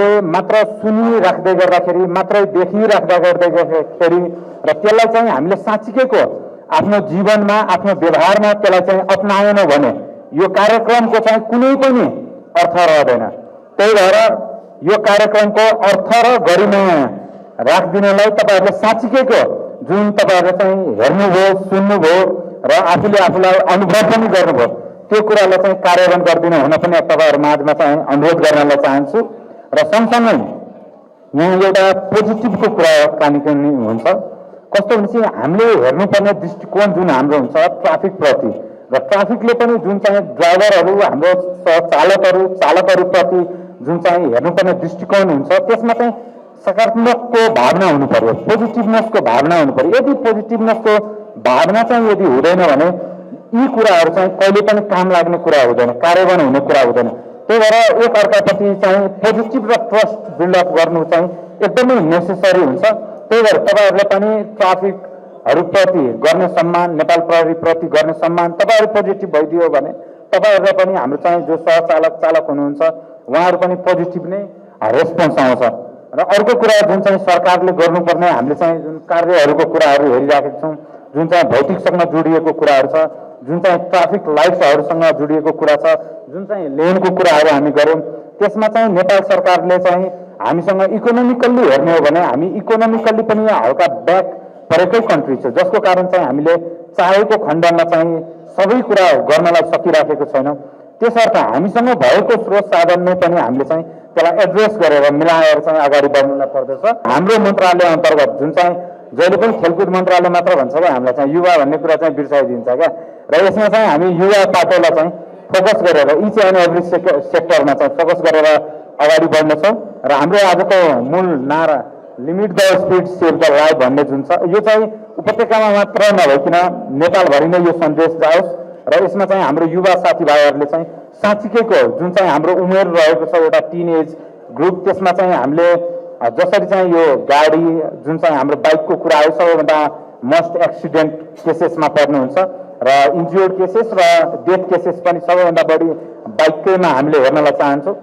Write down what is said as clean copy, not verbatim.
हामीले मात्र सुनिराख्दै गर्दाखेरि मात्रै देखिराख्दा गर्दाखेरि र त्यसलाई चाहिँ हामीले साँच्चीकैको आफ्नो जीवनमा आफ्नो व्यवहारमा त्यसलाई चाहिँ अपनाएनौँ भने यो कार्यक्रमको चाहिँ कुनै पनि अर्थ रहँदैन। त्यही भएर यो कार्यक्रमको अर्थ र गरिमा राखिदिनलाई तपाईहरुले साँच्चीकैको जुन तपाईहरुले चाहिँ हेर्नुभयो सुन्नुभयो र आफूलाई अनुभव पनि गर्नुभयो त्यो कुरालाई चाहिँ कार्यान्वयन गरिदिनु हुन पनि तपाईहरु माझमा चाहिँ अनुरोध गर्नलाई चाहन्छु। र सँगसँगै यहाँ एउटा पोजिटिभको कुराकानी पनि हुन्छ। कस्तो हुन्छ हामीले हेर्नुपर्ने दृष्टिकोण जुन हाम्रो हुन्छ ट्राफिक प्रति र ट्राफिकले पनि जुन चाहिँ ड्राइभरहरू हाम्रो चालकहरू प्रति जुन चाहिँ हेर्नुपर्ने दृष्टिकोण हुन्छ त्यसमा चाहिँ सकारात्मकको भावना हुनु पर्यो, पोजिटिभनेसको भावना हुनु पर्यो। यदि पोजिटिभनेसको भावना चाहिँ यदि हुँदैन भने यी कुराहरू चाहिँ कहिले पनि काम लाग्ने कुरा हुँदैन, कार्यान्वयन हुने कुरा हुँदैन। त्यही भएर एक अर्काप्रति चाहिँ पोजिटिभ र ट्रस्ट बिल्डअप गर्नु चाहिँ एकदमै नेसेसरी हुन्छ। त्यही भएर तपाईहरुले पनि ट्राफिकहरुप्रति गर्ने सम्मान, नेपाल प्रहरी प्रति गर्ने सम्मान तपाईहरु पोजिटिभ भइदियो भने तपाईहरुले पनि हाम्रो चाहिँ जो चालक हुनुहुन्छ उहाँहरु पनि पोजिटिभ नै रेस्पोन्स आउँछ। र अर्को कुरा जुन चाहिँ सरकारले गर्नुपर्ने हामीले चाहिँ जुन कार्यहरूको कुराहरू हेरिराखेका छौँ, जुन चाहिँ भौतिकसँग जोडिएको कुराहरू छ, जुन चाहिँ ट्राफिक लाइट्सहरूसँग जोडिएको कुरा छ, जुन चाहिँ लेनको कुराहरू हामी गऱ्यौँ त्यसमा चाहिँ नेपाल सरकारले चाहिँ हामीसँग इकोनोमिकल्ली हेर्ने हो भने हामी इकोनोमिकल्ली पनि हल्का ब्याक परेकै कन्ट्री छ, जसको कारण चाहिँ हामीले चाहेको खण्डमा चाहिँ सबै कुरा गर्नलाई सकिराखेको छैनौँ। त्यसर्थ हामीसँग भएको स्रोत साधनमै पनि हामीले चाहिँ त्यसलाई एड्रेस गरेर मिलाएर चाहिँ अगाडि बढ्नलाई पर्दछ। हाम्रो मन्त्रालय अन्तर्गत जुन चाहिँ जहिले पनि खेलकुद मन्त्रालय मात्र भन्छ क्या, हामीलाई चाहिँ युवा भन्ने कुरा चाहिँ बिर्साइदिन्छ क्या। र यसमा चाहिँ हामी युवा पाटोलाई चाहिँ फोकस गरेर इच एन्ड एभ्री सेक्टरमा चाहिँ फोकस गरेर अगाडि बढ्नेछौँ। र हाम्रो आजको मूल नारा limit the speed save the life भन्ने जुन छ यो चाहिँ उपत्यकामा मात्र नभइकन नेपालभरि नै यो सन्देश जाओस्। र यसमा चाहिँ हाम्रो युवा साथीभाइहरूले चाहिँ साँच्चीकैको जुन चाहिँ हाम्रो उमेर रहेको छ एउटा टिन एज ग्रुप, त्यसमा चाहिँ हामीले जसरी चाहिँ यो गाडी जुन चाहिँ हाम्रो बाइकको कुराहरू सबैभन्दा मोस्ट एक्सिडेन्ट केसेसमा पर्नुहुन्छ र इन्जुर्ड केसेस र डेथ केसेस पनि सबैभन्दा बढी बाइकैमा हामीले हेर्नलाई चाहन्छौँ।